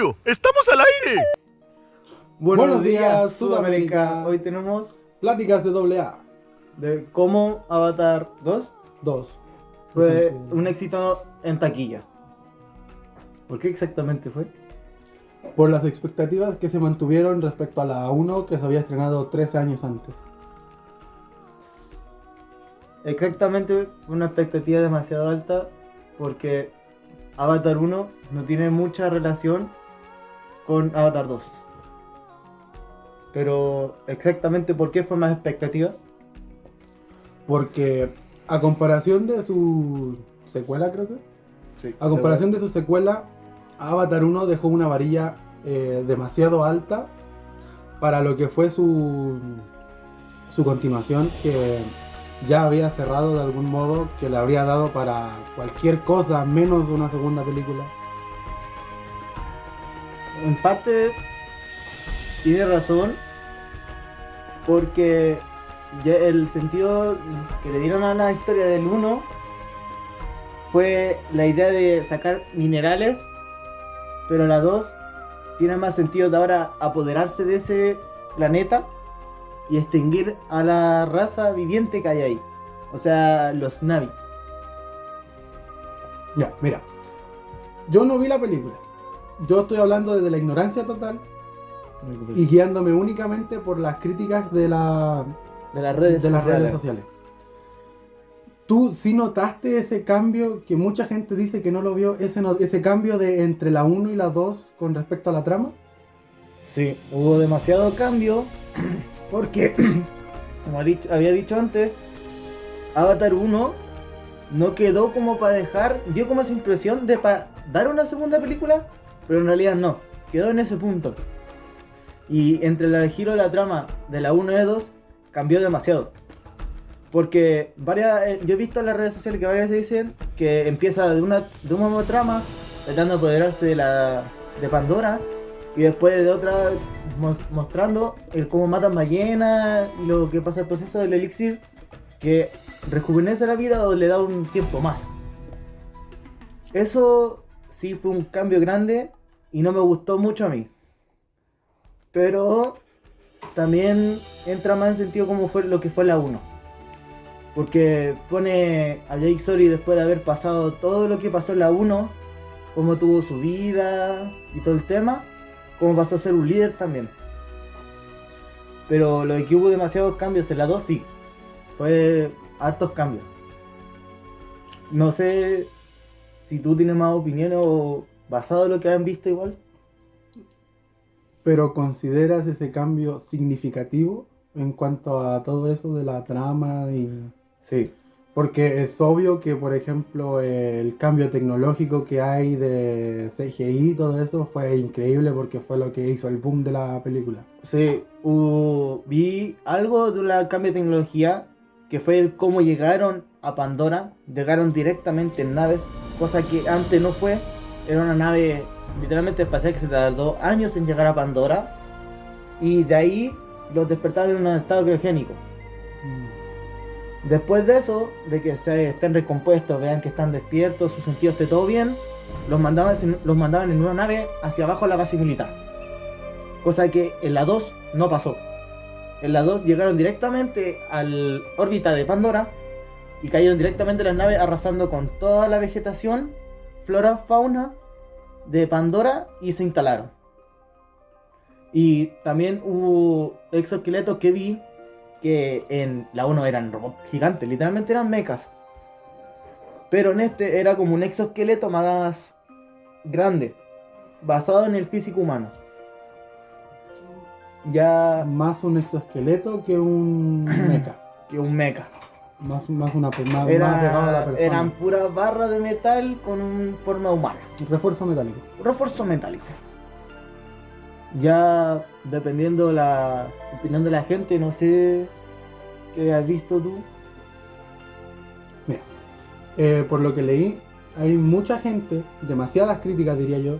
serio! ¡Estamos al aire! Buenos días, Sudamérica. Hoy tenemos pláticas de AA. de cómo Avatar 2 2. fue un éxito en taquilla. ¿Por qué exactamente fue? Por las expectativas que se mantuvieron respecto a la 1 que se había estrenado 13 años antes. Exactamente, una expectativa demasiado alta porque Avatar 1 no tiene mucha relación con Avatar 2. Pero exactamente por qué fue más expectativa. Porque a comparación de su secuela, creo que. Sí, A comparación de su secuela, Avatar 1 dejó una varilla demasiado alta para lo que fue su continuación, que ya había cerrado de algún modo, que le habría dado para cualquier cosa menos una segunda película. En parte tiene razón, porque ya el sentido que le dieron a la historia del 1 fue la idea de sacar minerales, pero la 2 tiene más sentido de ahora apoderarse de ese planeta y extinguir a la raza viviente que hay ahí, o sea, los Na'vi. Ya, mira, yo no vi la película. Yo estoy hablando desde la ignorancia total y guiándome únicamente por las críticas de las redes sociales. ¿Tú sí notaste ese cambio que mucha gente dice que no lo vio? Ese cambio de entre la 1 y la 2 con respecto a la trama. Sí, hubo demasiado cambio porque, como había dicho antes, Avatar 1 no quedó como para dio como esa impresión de para dar una segunda película, pero en realidad no, quedó en ese punto. Y entre el giro de la trama de la 1 y la 2 cambió demasiado. Porque yo he visto en las redes sociales que varias dicen que empieza de una nueva trama, tratando de apoderarse de Pandora, y después de otra mostrando cómo matan ballenas y lo que pasa el proceso del elixir, que rejuvenece la vida o le da un tiempo más. Eso sí fue un cambio grande y no me gustó mucho a mí. Pero también entra más en sentido como fue lo que fue la 1. Porque pone a Jake Sully después de haber pasado todo lo que pasó en la 1, cómo tuvo su vida y todo el tema, cómo pasó a ser un líder también. Pero lo de que hubo demasiados cambios en la 2 sí, fue hartos cambios. No sé si tú tienes más opiniones o basado en lo que han visto igual. Pero ¿consideras ese cambio significativo en cuanto a todo eso de la trama? Sí. Porque es obvio que, por ejemplo, el cambio tecnológico que hay de CGI y todo eso fue increíble porque fue lo que hizo el boom de la película. Sí, vi algo de la cambio de tecnología, que fue el cómo llegaron a Pandora. Llegaron directamente en naves, cosa que antes no fue. Era una nave literalmente espacial que se tardó años en llegar a Pandora, y de ahí los despertaron en un estado criogénico. Después de eso, de que se estén recompuestos, vean que están despiertos, sus sentidos esté todo bien, los mandaban en una nave hacia abajo a la base militar. Cosa que en la 2 no pasó. En la 2 llegaron directamente al órbita de Pandora y cayeron directamente en las naves, arrasando con toda la vegetación, flora, fauna de Pandora, y se instalaron. Y también hubo exoesqueletos que vi que en la 1 eran robots gigantes, literalmente eran mechas. Pero en este era como un exoesqueleto más grande, basado en el físico humano. Ya Más un exoesqueleto que un mecha. que un mecha. Más pegado a la persona. Eran puras barras de metal con forma humana. Refuerzo metálico. Refuerzo metálico. Ya dependiendo la opinión de la gente, no sé qué has visto tú. Mira, por lo que leí, hay mucha gente, demasiadas críticas diría yo,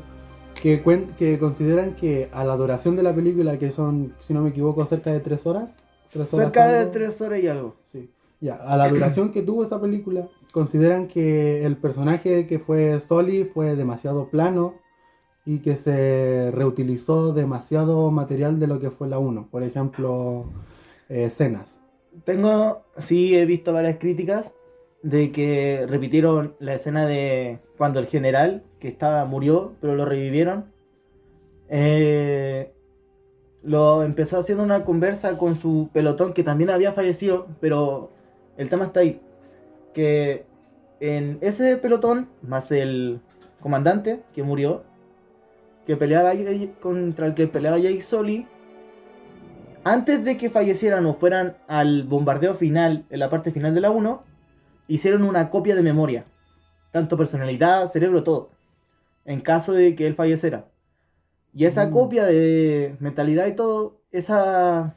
que consideran que a la duración de la película, que son, si no me equivoco, cerca de 3 horas. Cerca de 3 horas y algo. Sí. Ya, a la duración que tuvo esa película, consideran que el personaje que fue Sully fue demasiado plano, y que se reutilizó demasiado material de lo que fue la 1. Por ejemplo, escenas. Sí, he visto varias críticas de que repitieron la escena de cuando el general murió, pero lo revivieron. Lo empezó haciendo una conversa con su pelotón que también había fallecido, pero el tema está ahí, que en ese pelotón, más el comandante que murió, que peleaba contra el que peleaba Jake Sully, antes de que fallecieran o fueran al bombardeo final, en la parte final de la 1, hicieron una copia de memoria, tanto personalidad, cerebro, todo, en caso de que él falleciera. Y esa copia de mentalidad y todo, esa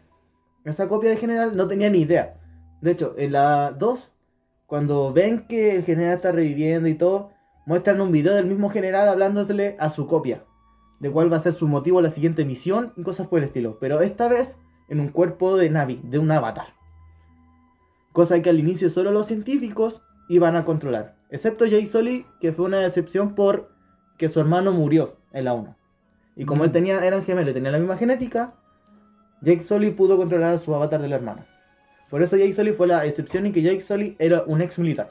copia de general no tenía ni idea. De hecho, en la 2, cuando ven que el general está reviviendo y todo, muestran un video del mismo general hablándosele a su copia, de cuál va a ser su motivo, la siguiente misión y cosas por el estilo. Pero esta vez en un cuerpo de Navi, de un avatar. Cosa que al inicio solo los científicos iban a controlar. Excepto Jake Sully, que fue una decepción por que su hermano murió en la 1. Y como eran gemelos y tenían la misma genética, Jake Sully pudo controlar a su avatar del hermano. Por eso Jake Sully fue la excepción y que Jake Sully era un ex militar.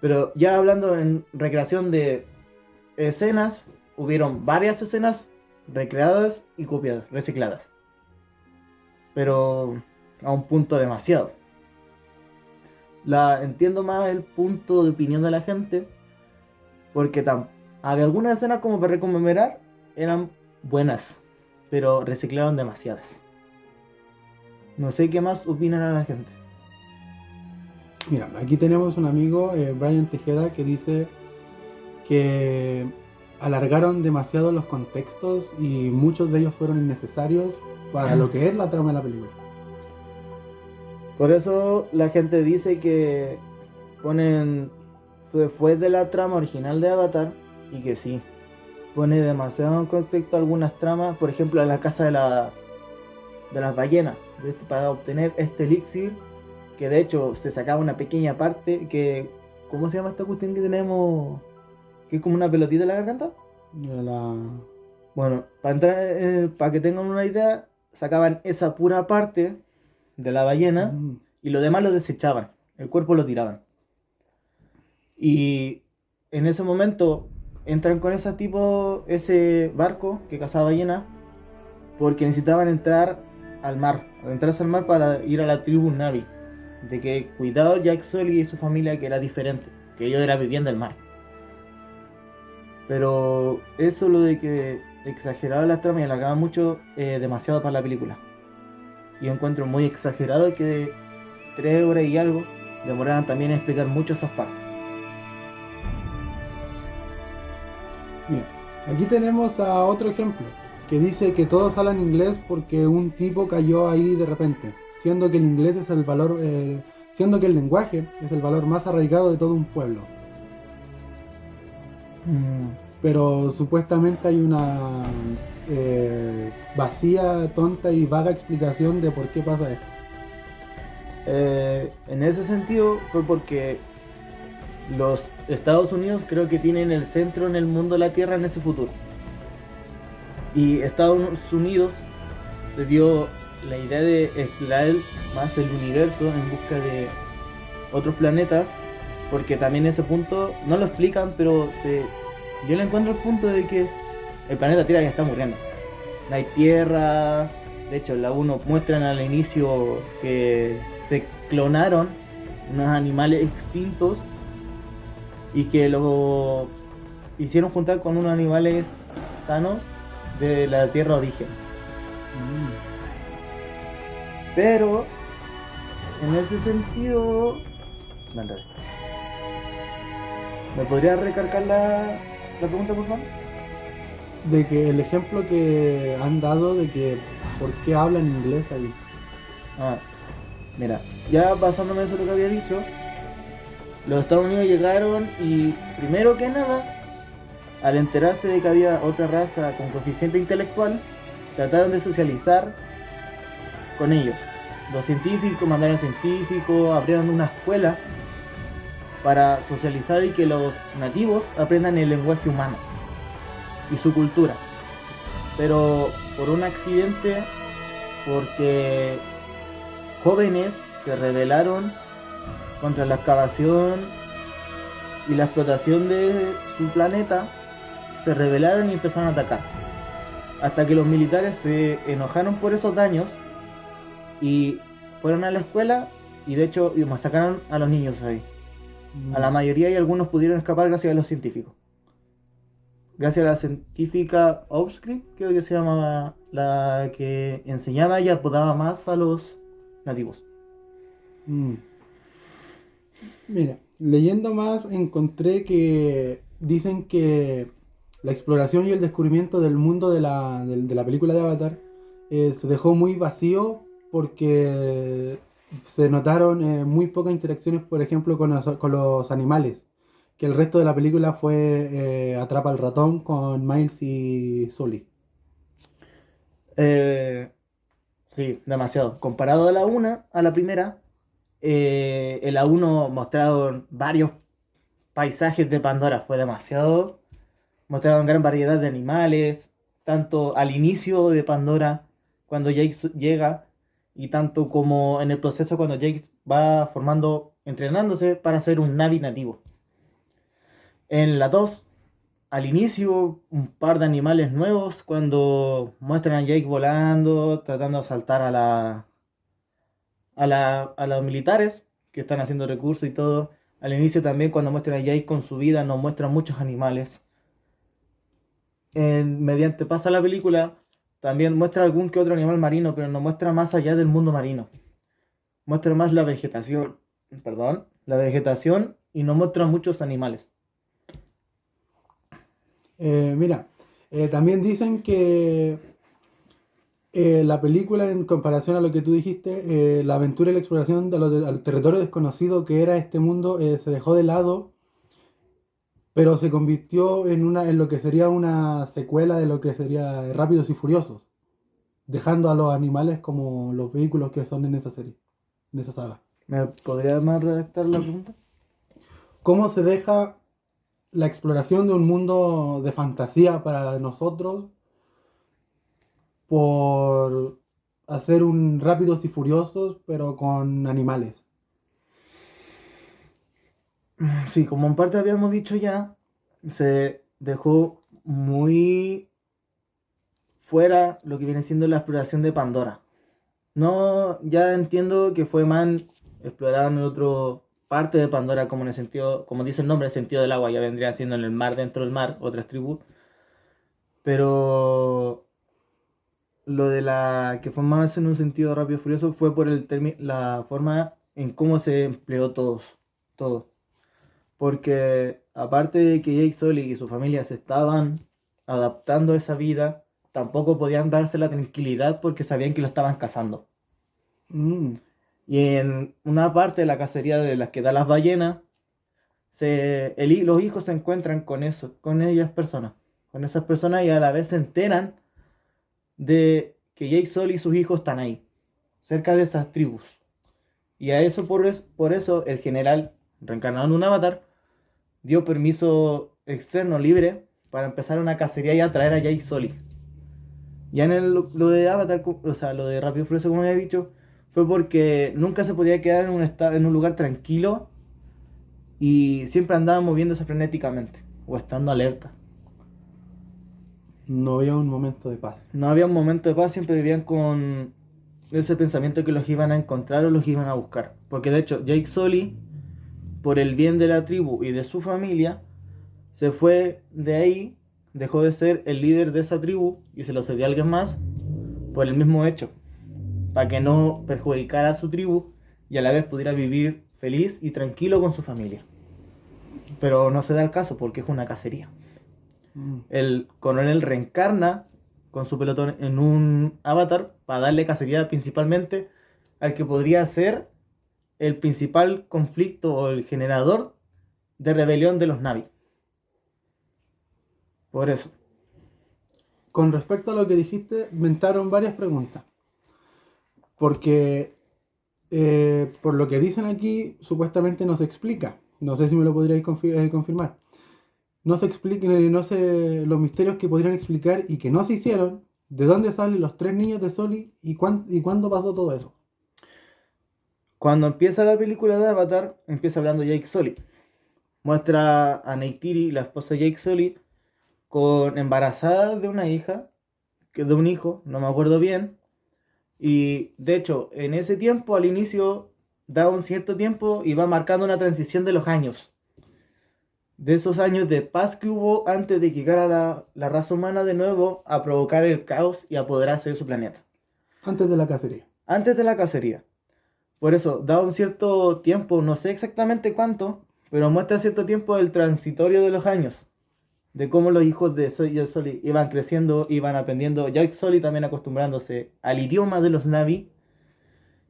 Pero ya hablando en recreación de escenas, hubieron varias escenas recreadas y copiadas, recicladas. Pero a un punto demasiado. Entiendo más el punto de opinión de la gente, porque había algunas escenas como para reconmemorar, eran buenas, pero reciclaron demasiadas. No sé qué más opinan la gente. Mira, aquí tenemos un amigo, Brian Tejeda, que dice que alargaron demasiado los contextos y muchos de ellos fueron innecesarios para lo que es la trama de la película. Por eso la gente dice que ponen fue de la trama original de Avatar, y que sí, pone demasiado en contexto algunas tramas, por ejemplo en la casa de las ballenas, para obtener este elixir, que de hecho se sacaba una pequeña parte que, ¿cómo se llama esta cuestión que tenemos? Que es como una pelotita en la garganta. Bueno, para que tengan una idea, sacaban esa pura parte de la ballena y lo demás lo desechaban, el cuerpo lo tiraban. Y en ese momento entran con ese barco que cazaba ballena, porque necesitaban entrarse al mar para ir a la tribu Navi, de que cuidado Jake Sully y su familia, que era diferente, que ellos eran viviendo el mar. Pero eso, lo de que exageraba la trama y alargaba mucho, demasiado para la película. Y encuentro muy exagerado que 3 horas y algo demoraban también en explicar mucho esas partes. Mira, aquí tenemos a otro ejemplo, que dice que todos hablan inglés porque un tipo cayó ahí de repente, siendo que el inglés es siendo que el lenguaje es el valor más arraigado de todo un pueblo. Pero supuestamente hay una vacía, tonta y vaga explicación de por qué pasa esto. En ese sentido fue porque los Estados Unidos creo que tienen el centro en el mundo de la Tierra en ese futuro. Y Estados Unidos se dio la idea de explorar más el universo en busca de otros planetas, porque también ese punto no lo explican, pero yo le encuentro el punto de que el planeta Tierra ya está muriendo. No hay tierra. De hecho, en la 1 muestran al inicio que se clonaron unos animales extintos y que lo hicieron juntar con unos animales sanos de la Tierra origen. Pero en ese sentido, ¿me podrías recargar la pregunta, por favor? De que el ejemplo que han dado de que por qué hablan inglés ahí. Mira, ya basándome en eso lo que había dicho, los Estados Unidos llegaron y primero que nada, al enterarse de que había otra raza con coeficiente intelectual, trataron de socializar con ellos. Los científicos mandaron científicos, abrieron una escuela para socializar y que los nativos aprendan el lenguaje humano. y su cultura. Pero por un accidente, porque jóvenes se rebelaron contra la excavación y la explotación de su planeta, se rebelaron y empezaron a atacar. Hasta que los militares se enojaron por esos daños y fueron a la escuela y de hecho masacraron a los niños ahí. A la mayoría, y algunos pudieron escapar gracias a los científicos. Gracias a la científica Obscript, creo que se llamaba, la que enseñaba y apodaba más a los nativos. Mira, leyendo más encontré que dicen que la exploración y el descubrimiento del mundo de la película de Avatar se dejó muy vacío porque se notaron muy pocas interacciones, por ejemplo, con los animales. Que el resto de la película fue Atrapa al ratón con Miles y Sully. Sí, demasiado. Comparado a la primera, en la 1 mostraron varios paisajes de Pandora, fue demasiado. Mostraron gran variedad de animales, tanto al inicio de Pandora, cuando Jake llega, y tanto como en el proceso cuando Jake va entrenándose para ser un Navi nativo. En la 2, al inicio, un par de animales nuevos, cuando muestran a Jake volando, tratando de asaltar a los militares que están haciendo recursos y todo. Al inicio también, cuando muestran a Jake con su vida, nos muestran muchos animales. Mediante pasa la película, también muestra algún que otro animal marino, pero no muestra más allá del mundo marino. Muestra más la vegetación, y no muestra muchos animales. Mira, también dicen que la película, en comparación a lo que tú dijiste, la aventura y la exploración al territorio desconocido que era este mundo se dejó de lado, pero se convirtió en lo que sería una secuela de lo que sería Rápidos y Furiosos, dejando a los animales como los vehículos que son en esa serie, en esa saga. ¿Me podrías más redactar la pregunta? ¿Cómo se deja la exploración de un mundo de fantasía para nosotros por hacer un Rápidos y Furiosos pero con animales? Sí, como en parte habíamos dicho ya, se dejó muy fuera lo que viene siendo la exploración de Pandora. No, ya entiendo que fue más explorado en otra parte de Pandora, como en el sentido, como dice el nombre, el sentido del agua, ya vendría siendo en el mar, dentro del mar, otras tribus. Pero lo de la que fue más en un sentido rápido y furioso fue por la forma en cómo se empleó todo. Porque aparte de que Jake Sully y su familia se estaban adaptando a esa vida, tampoco podían darse la tranquilidad porque sabían que lo estaban cazando. Y en una parte de la cacería de las que da las ballenas, los hijos se encuentran con esas personas y a la vez se enteran de que Jake Sully y sus hijos están ahí, cerca de esas tribus. Y a eso por eso el general, reencarnado en un avatar, dio permiso externo libre para empezar una cacería y atraer a Jake Sully. Ya en lo de Avatar, o sea, lo de Rápido y Furioso, como había dicho, fue porque nunca se podía quedar en un lugar tranquilo y siempre andaba moviéndose frenéticamente o estando alerta. No había un momento de paz. No había un momento de paz, siempre vivían con ese pensamiento que los iban a encontrar o los iban a buscar. Porque de hecho, Jake Sully, por el bien de la tribu y de su familia, se fue de ahí, dejó de ser el líder de esa tribu y se lo cedió a alguien más por el mismo hecho, para que no perjudicara a su tribu y a la vez pudiera vivir feliz y tranquilo con su familia. Pero no se da el caso porque es una cacería. El coronel reencarna con su pelotón en un avatar para darle cacería principalmente al que podría ser el principal conflicto o el generador de rebelión de los Na'vi. Por eso. Con respecto a lo que dijiste, me entraron varias preguntas. Porque por lo que dicen aquí, supuestamente no se explica. No sé si me lo podríais confirmar. no se expliquen, los misterios que podrían explicar y que no se hicieron, de dónde salen los 3 niños de Sully y cuándo pasó todo eso. Cuando empieza la película de Avatar, empieza hablando Jake Sully. Muestra a Neytiri, la esposa de Jake Sully, con embarazada de una hija, de un hijo, no me acuerdo bien. Y de hecho, en ese tiempo, al inicio, da un cierto tiempo y va marcando una transición de los años. De esos años de paz que hubo antes de que llegara la raza humana de nuevo a provocar el caos y apoderarse de su planeta. Antes de la cacería. Antes de la cacería. Por eso, da un cierto tiempo, no sé exactamente cuánto, pero muestra cierto tiempo del transitorio de los años. De cómo los hijos de Jake Sully iban creciendo, iban aprendiendo. Jake Sully también acostumbrándose al idioma de los Na'vi.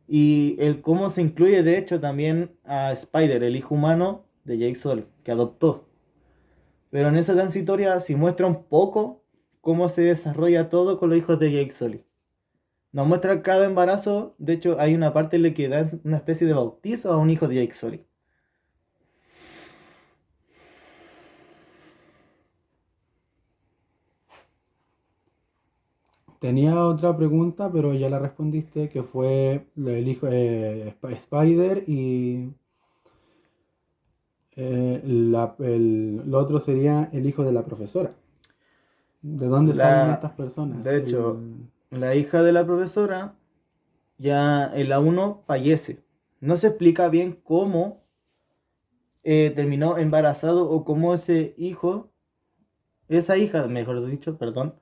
Y el cómo se incluye, de hecho, también a Spider, el hijo humano de Jake Sully, que adoptó. Pero en esa transitoria sí muestra un poco cómo se desarrolla todo con los hijos de Jake Sully. Nos muestra cada embarazo. De hecho, hay una parte en la que dan una especie de bautizo a un hijo de Jake Sully. Tenía otra pregunta, pero ya la respondiste, que fue el hijo de Spider y lo otro sería el hijo de la profesora. ¿De dónde salen estas personas? De hecho, la hija de la profesora ya en la 1 fallece. No se explica bien cómo terminó embarazado o cómo esa hija, mejor dicho, perdón,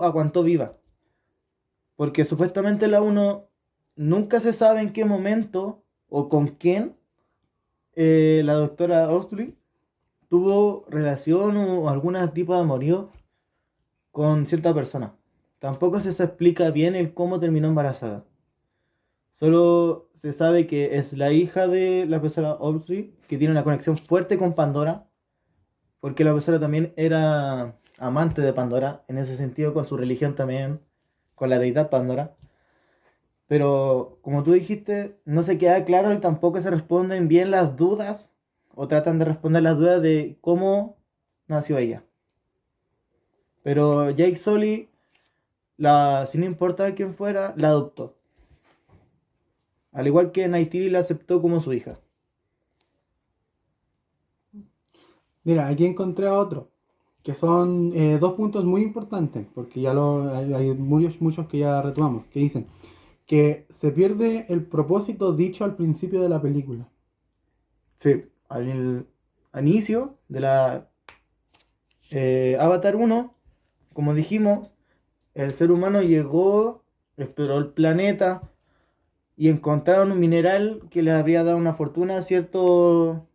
aguantó viva. Porque supuestamente en la 1 nunca se sabe en qué momento o con quién la doctora Oxley tuvo relación o algún tipo de amorío con cierta persona. Tampoco se explica bien el cómo terminó embarazada. Solo se sabe que es la hija de la profesora Oxley, que tiene una conexión fuerte con Pandora, porque la profesora también era amante de Pandora, en ese sentido con su religión también, con la deidad Pandora. Pero como tú dijiste, no se queda claro y tampoco se responden bien las dudas, o tratan de responder las dudas de cómo nació ella. Pero Jake Sully, sin importar quién fuera, la adoptó. Al igual que Neytiri la aceptó como su hija. Mira, aquí encontré a otro, que son 2 puntos muy importantes, porque ya hay muchos que ya retomamos, que dicen que se pierde el propósito dicho al principio de la película. Sí, al inicio de la Avatar 1, como dijimos, el ser humano llegó, exploró el planeta y encontraron un mineral que le habría dado una fortuna a cierto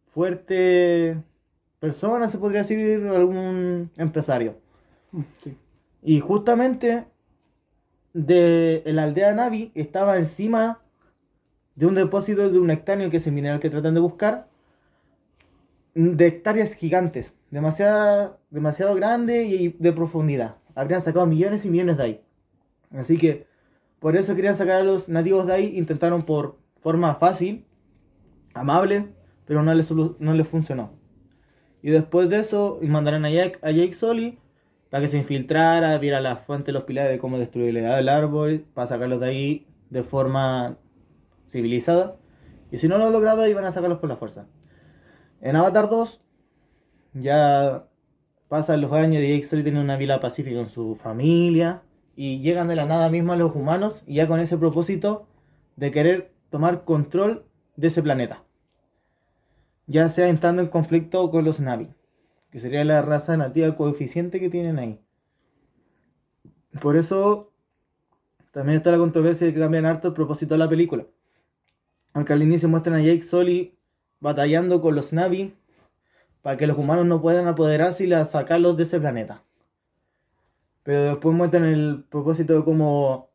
fuerte persona, se podría decir, algún empresario. Sí. Y justamente de la aldea Navi estaba encima de un depósito de un hectáneo, que es el mineral que tratan de buscar, de hectáreas gigantes, demasiado grande y de profundidad. Habrían sacado millones y millones de ahí. Así que por eso querían sacar a los nativos de ahí. Intentaron por forma fácil, amable, pero no les funcionó. Y después de eso mandaron a Jake Sully para que se infiltrara, viera la fuente de los pilares de cómo destruir el árbol, para sacarlos de ahí de forma civilizada. Y si no lo lograba, iban a sacarlos por la fuerza. En Avatar 2 ya pasan los años y Jake Sully tiene una vida pacífica con su familia y llegan de la nada misma los humanos, y ya con ese propósito de querer tomar control de ese planeta, ya sea entrando en conflicto con los Na'vi, que sería la raza nativa coeficiente que tienen ahí. Por eso también está la controversia de que cambian harto el propósito de la película, aunque al inicio muestran a Jake Sully batallando con los Na'vi para que los humanos no puedan apoderarse y sacarlos de ese planeta. Pero después muestran el propósito de cómo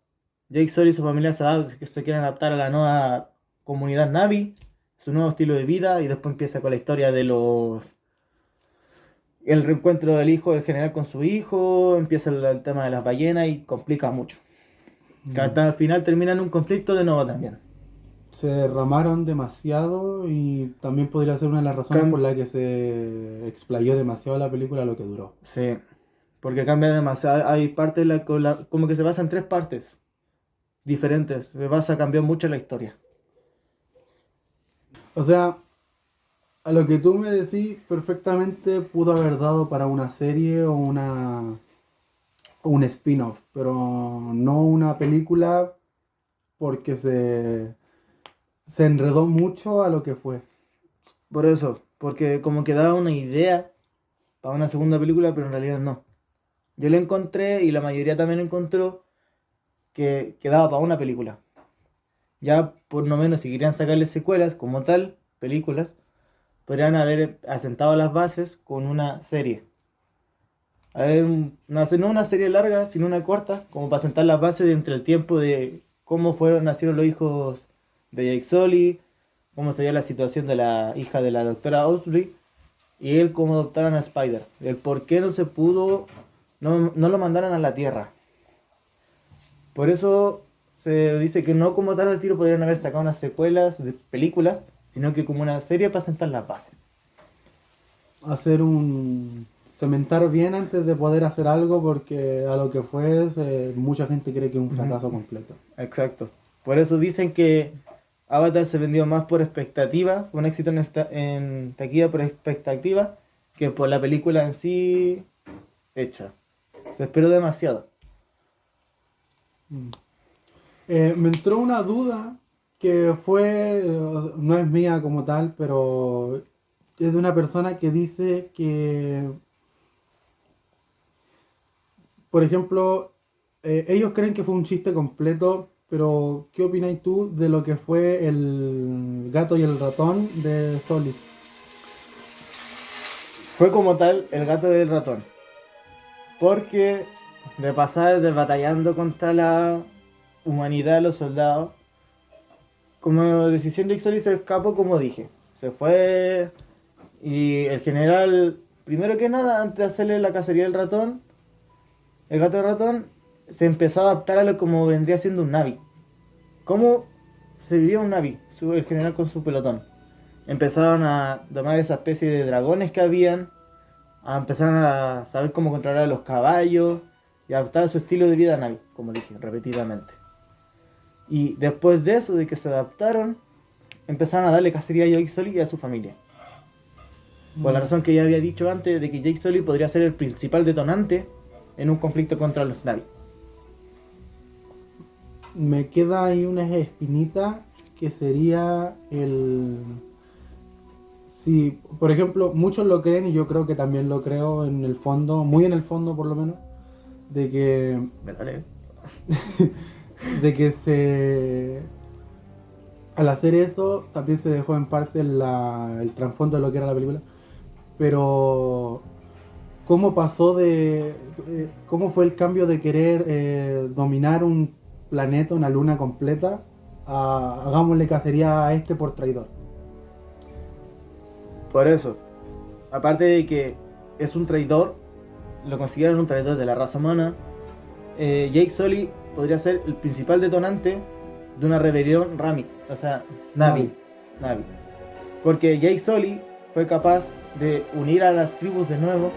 Jake Sully y su familia se quieren adaptar a la nueva comunidad Na'vi, su nuevo estilo de vida, y después empieza con la historia de el reencuentro del hijo del general con su hijo, empieza el tema de las ballenas y complica mucho. Que hasta al final termina en un conflicto de nuevo también. Se derramaron demasiado y también podría ser una de las razones por la que se explayó demasiado la película lo que duró. Sí, porque cambia demasiado. Hay partes como que se basa en 3 partes diferentes. Se basa, cambió mucho la historia. O sea, a lo que tú me decís, perfectamente pudo haber dado para una serie o un spin-off, pero no una película porque se enredó mucho a lo que fue. Por eso, porque como que daba una idea para una segunda película, pero en realidad no. Yo le encontré, y la mayoría también encontró, que daba para una película. Ya por lo menos si querían sacarle secuelas como tal, películas, podrían haber asentado las bases con una serie. A ver, no una serie larga, sino una corta, como para sentar las bases entre el tiempo de cómo nacieron los hijos de Jake Sully, cómo se dio la situación de la hija de la doctora Osprey, y él cómo adoptaron a Spider. El por qué no se pudo, no lo mandaron a la Tierra. Por eso se dice que no como tal al tiro podrían haber sacado unas secuelas de películas, sino que como una serie para sentar las bases. Cementar bien antes de poder hacer algo, porque a lo que fue, mucha gente cree que es un fracaso completo. Exacto. Por eso dicen que Avatar se vendió más por expectativa, un éxito en taquilla por expectativa, que por la película en sí hecha. Se esperó demasiado. Me entró una duda que no es mía como tal, pero es de una persona que dice que, por ejemplo, ellos creen que fue un chiste completo, pero ¿qué opinas tú de lo que fue el gato y el ratón de Sully? Fue como tal el gato y el ratón. Porque de pasar de batallando contra la humanidad, los soldados, como decisión de Ixoli se escapó, como dije. Se fue y el general, primero que nada, antes de hacerle la cacería del ratón, el gato del ratón, se empezó a adaptar a lo como vendría siendo un Navi. ¿Cómo se vivía un Navi? El general con su pelotón. Empezaron a domar esa especie de dragones que habían, empezaron a saber cómo controlar a los caballos y adaptar su estilo de vida a Navi, como dije, repetidamente. Y después de eso, de que se adaptaron, empezaron a darle cacería a Jake Sully y a su familia. Por la razón que ya había dicho antes, de que Jake Sully podría ser el principal detonante en un conflicto contra los Navi. Me queda ahí una espinita que sería si, por ejemplo, muchos lo creen y yo creo que también lo creo en el fondo, muy en el fondo por lo menos, de que de que al hacer eso también se dejó en parte el trasfondo de lo que era la película, pero cómo cómo fue el cambio de querer dominar un planeta, una luna completa, hagámosle cacería a este por traidor. Por eso, aparte de que es un traidor, lo consideran un traidor de la raza humana, Jake Sully podría ser el principal detonante de una rebelión Navi. Porque Jake Sully fue capaz de unir a las tribus de nuevo,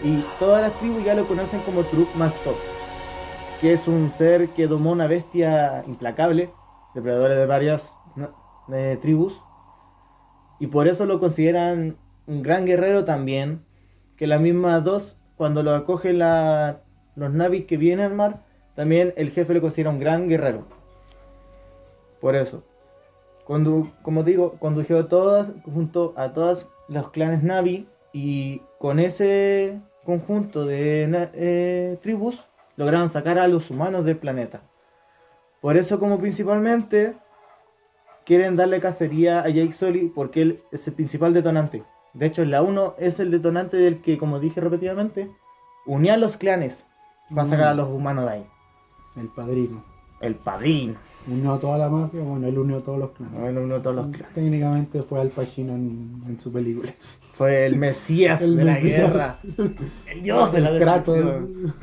y todas las tribus ya lo conocen como Truk Maktok, que es un ser que domó una bestia implacable, depredadores de varias tribus, y por eso lo consideran un gran guerrero también, que las mismas dos, cuando lo acogen los navis que vienen al mar, también el jefe lo considera un gran guerrero. Por eso, como digo, condujo junto a todos los clanes Navi, y con ese conjunto de tribus lograron sacar a los humanos del planeta. Por eso, como principalmente quieren darle cacería a Jake Sully, porque él es el principal detonante. De hecho, en la 1 es el detonante del que, como dije repetidamente, unía a los clanes para sacar a los humanos de ahí. El padrino. El padrino. Unió a toda la mafia, bueno, él unió a todos los clanes. Técnicamente fue Al Pacino en su película. Fue el Mesías de la guerra. El dios de la destrucción.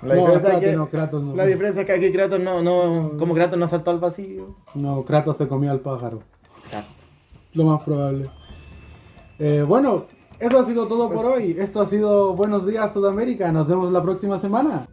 La diferencia, Kratos no. La diferencia es que aquí Kratos como Kratos no saltó al vacío. No, Kratos se comió al pájaro. Exacto. Lo más probable. Bueno, eso ha sido todo por hoy. Esto ha sido Buenos Días Sudamérica. Nos vemos la próxima semana.